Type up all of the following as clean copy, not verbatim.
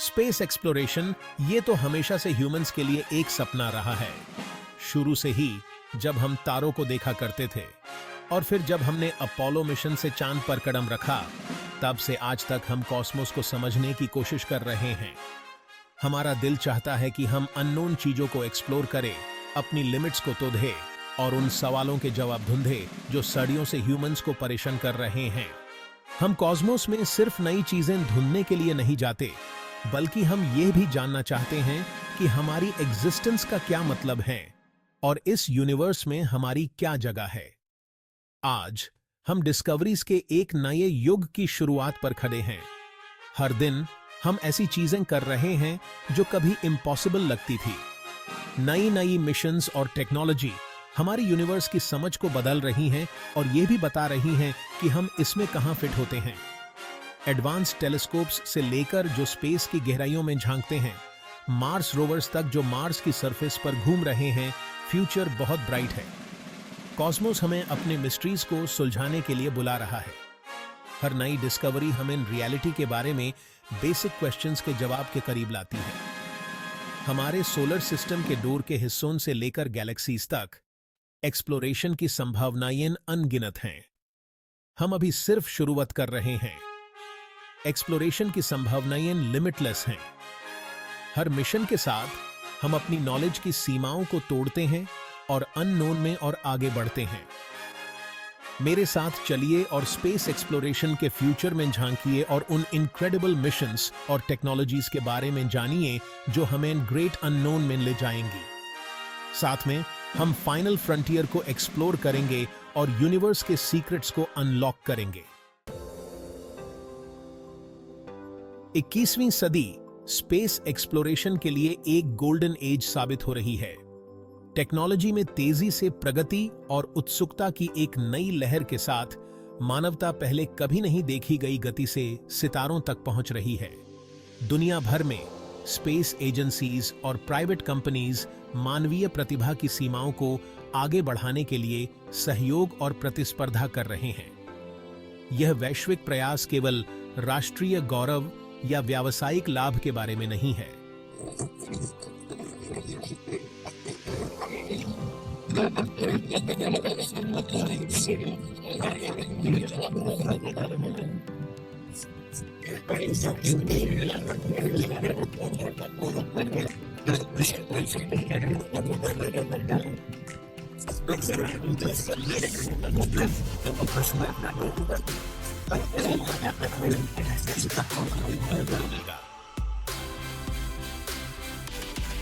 Space exploration ये तो हमेशा से ह्यूमंस के लिए एक सपना रहा है। शुरू से ही जब हम तारों को देखा करते थे और फिर जब हमने अपोलो मिशन से चांद पर कदम रखा, तब से आज तक हम कॉस्मोस को समझने की कोशिश कर रहे हैं। हमारा दिल चाहता है कि हम अननोन चीजों को एक्सप्लोर करें, अपनी लिमिट्स को तोड़ें और उन सवालों के जवाब ढूंढें जो सदियों से ह्यूमंस को परेशान कर रहे हैं। हम कॉस्मोस में सिर्फ नई चीजें ढूंढने के लिए नहीं जाते, बल्कि हम ये भी जानना चाहते हैं कि हमारी एग्जिस्टेंस का क्या मतलब है और इस यूनिवर्स में हमारी क्या जगह है। आज हम डिस्कवरीज के एक नए युग की शुरुआत पर खड़े हैं। हर दिन हम ऐसी चीजें कर रहे हैं जो कभी इम्पॉसिबल लगती थी। नई नई मिशंस और टेक्नोलॉजी हमारी यूनिवर्स की समझ को बदल रही हैं और ये भी बता रही हैं कि हम इसमें कहां फिट होते हैं। एडवांस टेलीस्कोप्स से लेकर जो स्पेस की गहराइयों में झांकते हैं, मार्स रोवर्स तक जो मार्स की सरफेस पर घूम रहे हैं, फ्यूचर बहुत ब्राइट है। कॉस्मोस हमें अपने मिस्ट्रीज को सुलझाने के लिए बुला रहा है। हर नई डिस्कवरी हमें रियलिटी के बारे में बेसिक क्वेश्चंस के जवाब के करीब लाती है। हमारे सोलर सिस्टम के दूर के हिस्सों से लेकर गैलेक्सीज तक एक्सप्लोरेशन की संभावनाएं अनगिनत हैं। हम अभी सिर्फ शुरुआत कर रहे हैं। एक्सप्लोरेशन की संभावनाएं लिमिटलेस हैं। हर मिशन के साथ हम अपनी नॉलेज की सीमाओं को तोड़ते हैं और अननोन में और आगे बढ़ते हैं। मेरे साथ चलिए और स्पेस एक्सप्लोरेशन के फ्यूचर में झांकिए और उन इनक्रेडिबल मिशंस और टेक्नोलॉजीज के बारे में जानिए जो हमें ग्रेट अननोन में ले जाएंगी। साथ में हम फाइनल फ्रंटियर को एक्सप्लोर करेंगे और यूनिवर्स के सीक्रेट्स को अनलॉक करेंगे। 21वीं सदी स्पेस एक्सप्लोरेशन के लिए एक गोल्डन एज साबित हो रही है। टेक्नोलॉजी में तेजी से प्रगति और उत्सुकता की एक नई लहर के साथ मानवता पहले कभी नहीं देखी गई गति से सितारों तक पहुंच रही है। दुनिया भर में स्पेस एजेंसीज और प्राइवेट कंपनीज मानवीय प्रतिभा की सीमाओं को आगे बढ़ाने के लिए सहयोग और प्रतिस्पर्धा कर रहे हैं। यह वैश्विक प्रयास केवल राष्ट्रीय गौरव या व्यावसायिक लाभ के बारे में नहीं है।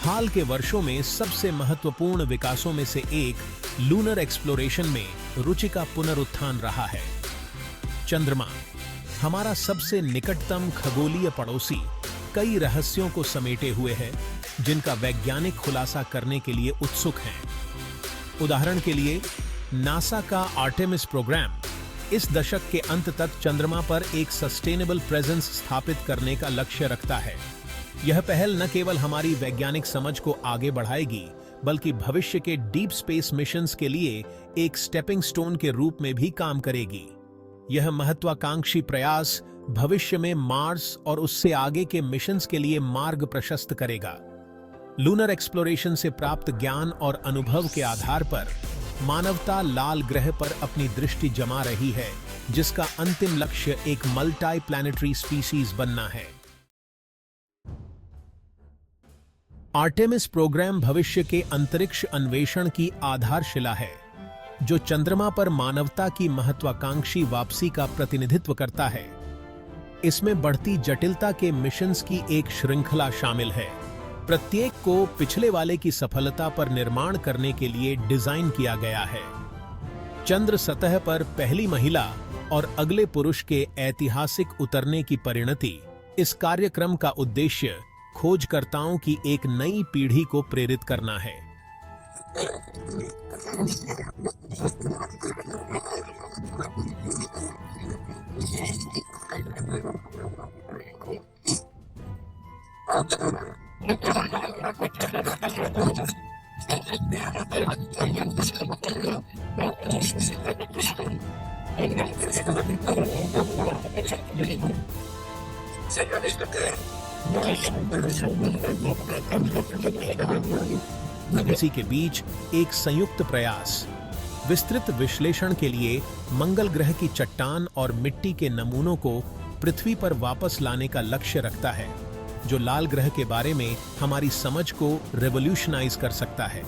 हाल के वर्षों में सबसे महत्वपूर्ण विकासों में से एक लूनर एक्सप्लोरेशन में रुचि का पुनरुत्थान रहा है। चंद्रमा, हमारा सबसे निकटतम खगोलीय पड़ोसी, कई रहस्यों को समेटे हुए है जिनका वैज्ञानिक खुलासा करने के लिए उत्सुक हैं। उदाहरण के लिए नासा का आर्टेमिस प्रोग्राम इस दशक के अंत तक चंद्रमा पर एक सस्टेनेबल प्रेजेंस स्थापित करने का लक्ष्य रखता है। यह पहल न केवल हमारी वैज्ञानिक समझ को आगे बढ़ाएगी, बल्कि भविष्य के डीप स्पेस मिशंस के लिए एक स्टेपिंग स्टोन के रूप में भी काम करेगी। यह महत्वाकांक्षी प्रयास भविष्य में मार्स और उससे आगे के मिशंस के लिए मार्ग प्रशस्त करेगा। लूनर एक्सप्लोरेशन से प्राप्त ज्ञान और अनुभव के आधार पर मानवता लाल ग्रह पर अपनी दृष्टि जमा रही है, जिसका अंतिम लक्ष्य एक मल्टी प्लैनेटरी स्पीसीज बनना है। आर्टेमिस प्रोग्राम भविष्य के अंतरिक्ष अन्वेषण की आधारशिला है, जो चंद्रमा पर मानवता की महत्वाकांक्षी वापसी का प्रतिनिधित्व करता है। इसमें बढ़ती जटिलता के मिशंस की एक श्रृंखला शामिल है। प्रत्येक को पिछले वाले की सफलता पर निर्माण करने के लिए डिजाइन किया गया है। चंद्र सतह पर पहली महिला और अगले पुरुष के ऐतिहासिक उतरने की परिणति। इस कार्यक्रम का उद्देश्य खोजकर्ताओं की एक नई पीढ़ी को प्रेरित करना है। Señores, इसी के बीच एक संयुक्त प्रयास विस्तृत विश्लेषण के लिए मंगल ग्रह की चट्टान और मिट्टी के नमूनों को पृथ्वी पर वापस लाने का लक्ष्य रखता है, जो लाल ग्रह के बारे में हमारी समझ को रेवोल्यूशनाइज कर सकता है।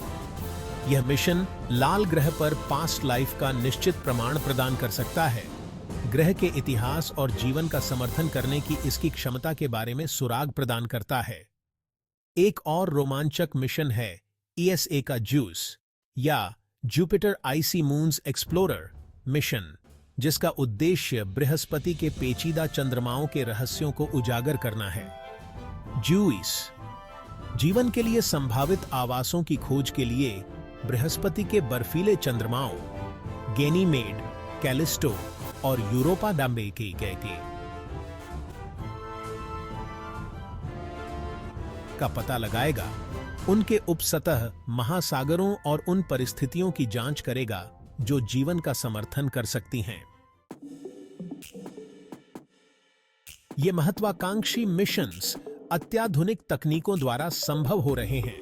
यह मिशन लाल ग्रह पर पास्ट लाइफ का निश्चित प्रमाण प्रदान कर सकता है। ग्रह के इतिहास और जीवन का समर्थन करने की इसकी क्षमता के बारे में सुराग प्रदान करता है। एक और रोमांचक मिशन है ESA का ज्यूस या जुपिटर आइसी मून्स एक्सप्लोरर मिशन, जिसका उद्देश्य बृहस्पति के पेचीदा चंद्रमाओं के रहस्यों को उजागर करना है। ज्यूइस जीवन के लिए संभावित आवासों की खोज के लिए बृहस्पति के बर्फीले चंद्रमाओं गैनीमेड, कैलिस्टो और यूरोपा डांबे के का पता लगाएगा, उनके उपसतह महासागरों और उन परिस्थितियों की जांच करेगा जो जीवन का समर्थन कर सकती हैं। ये महत्वाकांक्षी मिशंस अत्याधुनिक तकनीकों द्वारा संभव हो रहे हैं।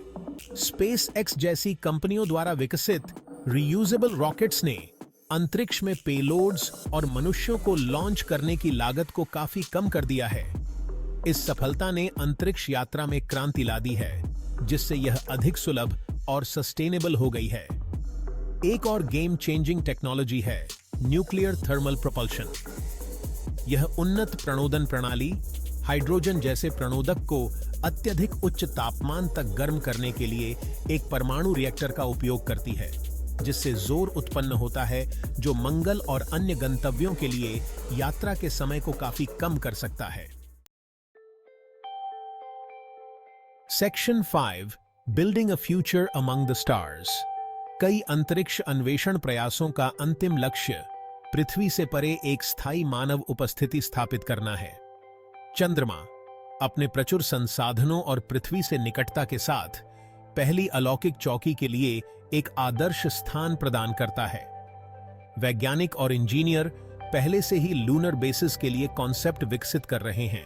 स्पेस एक्स जैसी कंपनियों द्वारा विकसित रीयूजेबल रॉकेट्स ने अंतरिक्ष में पेलोड्स और मनुष्यों को लॉन्च करने की लागत को काफी कम कर दिया है। इस सफलता ने अंतरिक्ष यात्रा में क्रांति ला दी है, जिससे यह अधिक सुलभ और सस्टेनेबल हो गई है। एक और गेम चेंजिंग टेक्नोलॉजी है न्यूक्लियर थर्मल प्रोपल्शन। यह उन्नत प्रणोदन प्रणाली हाइड्रोजन जैसे प्रणोदक को अत्यधिक उच्च तापमान तक गर्म करने के लिए एक परमाणु रिएक्टर का उपयोग करती है, जिससे जोर उत्पन्न होता है जो मंगल और अन्य गंतव्यों के लिए यात्रा के समय को काफी कम कर सकता है। Section 5 building a future among the stars. कई अंतरिक्ष अन्वेषण प्रयासों का अंतिम लक्ष्य पृथ्वी से परे एक स्थायी मानव उपस्थिति स्थापित करना है। चंद्रमा अपने प्रचुर संसाधनों और पृथ्वी से निकटता के साथ पहली अलौकिक चौकी के लिए एक आदर्श स्थान प्रदान करता है। वैज्ञानिक और इंजीनियर पहले से ही लूनर बेसिस के लिए कॉन्सेप्ट विकसित कर रहे हैं।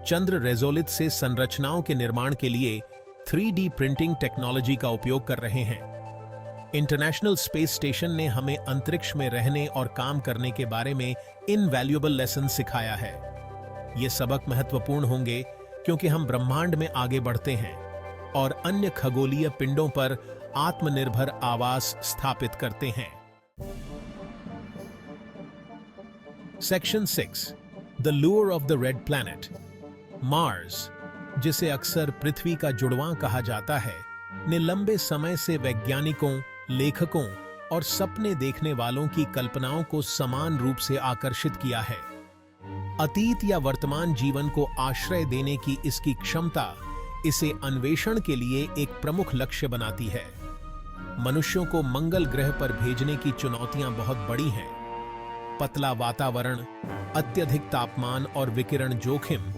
चंद्र रेजोलिथ से संरचनाओं के निर्माण के लिए 3D प्रिंटिंग टेक्नोलॉजी का उपयोग कर रहे हैं। इंटरनेशनल स्पेस स्टेशन ने हमें अंतरिक्ष में रहने और काम करने के बारे में इनवैल्यूएबल लेसन सिखाया है। ये सबक महत्वपूर्ण होंगे क्योंकि हम ब्रह्मांड में आगे बढ़ते हैं और अन्य खगोलीय पिंडों पर आत्मनिर्भर आवास स्थापित करते हैं। Section 6 the lure of the red planet. Mars, जिसे अक्सर पृथ्वी का जुड़वां कहा जाता है, ने लंबे समय से वैज्ञानिकों, लेखकों और सपने देखने वालों की कल्पनाओं को समान रूप से आकर्षित किया है। अतीत या वर्तमान जीवन को आश्रय देने की इसकी क्षमता इसे अन्वेषण के लिए एक प्रमुख लक्ष्य बनाती है। मनुष्यों को मंगल ग्रह पर भेजने की चुनौतियां बहुत बड़ी हैं। पतला वातावरण, अत्यधिक तापमान और विकिरण जोखिम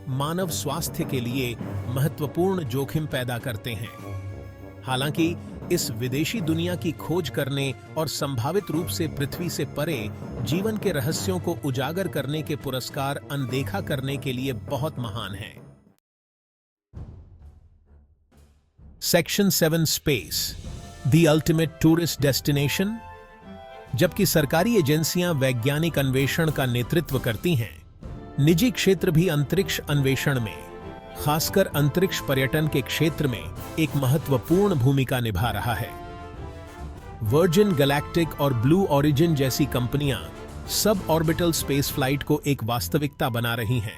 मानव स्वास्थ्य के लिए महत्वपूर्ण जोखिम पैदा करते हैं। हालांकि इस विदेशी दुनिया की खोज करने और संभावित रूप से पृथ्वी से परे जीवन के रहस्यों को उजागर करने के पुरस्कार अनदेखा करने के लिए बहुत महान हैं। Section 7 space the ultimate tourist destination. जबकि सरकारी एजेंसियां वैज्ञानिक अन्वेषण का नेतृत्व करती हैं, निजी क्षेत्र भी अंतरिक्ष अन्वेषण में, खासकर अंतरिक्ष पर्यटन के क्षेत्र में एक महत्वपूर्ण भूमिका निभा रहा है। वर्जिन गैलेक्टिक और ब्लू ओरिजिन जैसी कंपनियां सब ऑर्बिटल स्पेस फ्लाइट को एक वास्तविकता बना रही हैं,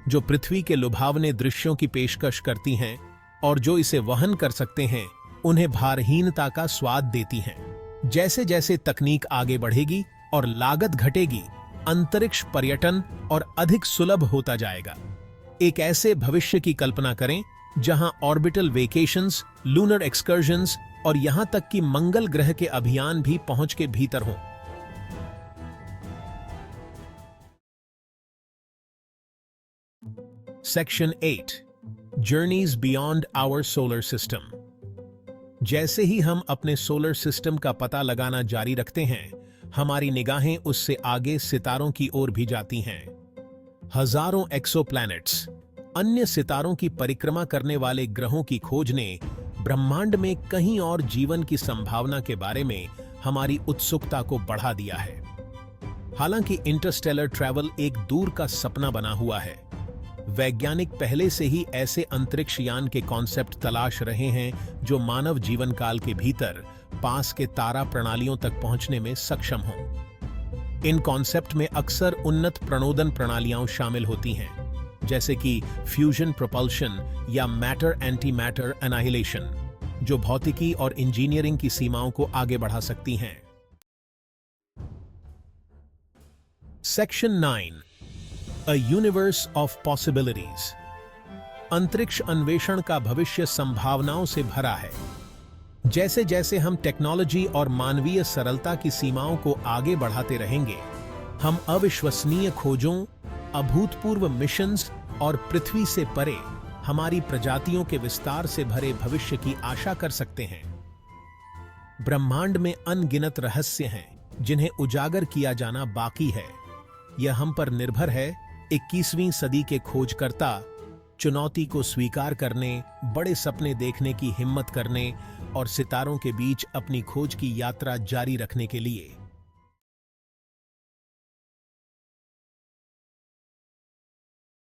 जो पृथ्वी के लुभावने दृश्यों की पेशकश करती हैं और जो इसे वहन कर सकते हैं, उन्हें भारहीनता का स्वाद देती हैं। जैसे जैसे तकनीक आगे बढ़ेगी और लागत घटेगी, अंतरिक्ष पर्यटन और अधिक सुलभ होता जाएगा। एक ऐसे भविष्य की कल्पना करें जहां ऑर्बिटल वेकेशंस, लूनर एक्सकर्जन्स और यहां तक कि मंगल ग्रह के अभियान भी पहुंच के भीतर हों। Section 8 journeys beyond our solar system. जैसे ही हम अपने सोलर सिस्टम का पता लगाना जारी रखते हैं, हमारी निगाहें उससे आगे सितारों की ओर भी जाती हैं। हजारों एक्सोप्लैनेट्स, अन्य सितारों की परिक्रमा करने वाले ग्रहों की खोज ने ब्रह्मांड में कहीं और जीवन की संभावना के बारे में हमारी उत्सुकता को बढ़ा दिया है। हालांकि इंटरस्टेलर ट्रैवल एक दूर का सपना बना हुआ है, वैज्ञानिक पहले से ही ऐसे अंतरिक्ष यान के कॉन्सेप्ट तलाश रहे हैं जो मानव जीवन काल के भीतर पास के तारा प्रणालियों तक पहुंचने में सक्षम हों। इन कॉन्सेप्ट में अक्सर उन्नत प्रणोदन प्रणालियां शामिल होती हैं, जैसे कि फ्यूजन प्रोपल्शन या मैटर एंटी मैटर एनाहिलेशन, जो भौतिकी और इंजीनियरिंग की सीमाओं को आगे बढ़ा सकती हैं। Section 9, a universe of possibilities. अंतरिक्ष अन्वेषण का भविष्य संभावनाओं से भरा है। जैसे जैसे हम टेक्नोलॉजी और मानवीय सरलता की सीमाओं को आगे बढ़ाते रहेंगे, हम अविश्वसनीय खोजों, अभूतपूर्व मिशंस और पृथ्वी से परे हमारी प्रजातियों के विस्तार से भरे भविष्य की आशा कर सकते हैं। ब्रह्मांड में अनगिनत रहस्य हैं जिन्हें उजागर किया जाना बाकी है। यह हम पर निर्भर है, 21वीं सदी के खोजकर्ता चुनौती को स्वीकार करने, बड़े सपने देखने की हिम्मत करने और सितारों के बीच अपनी खोज की यात्रा जारी रखने के लिए।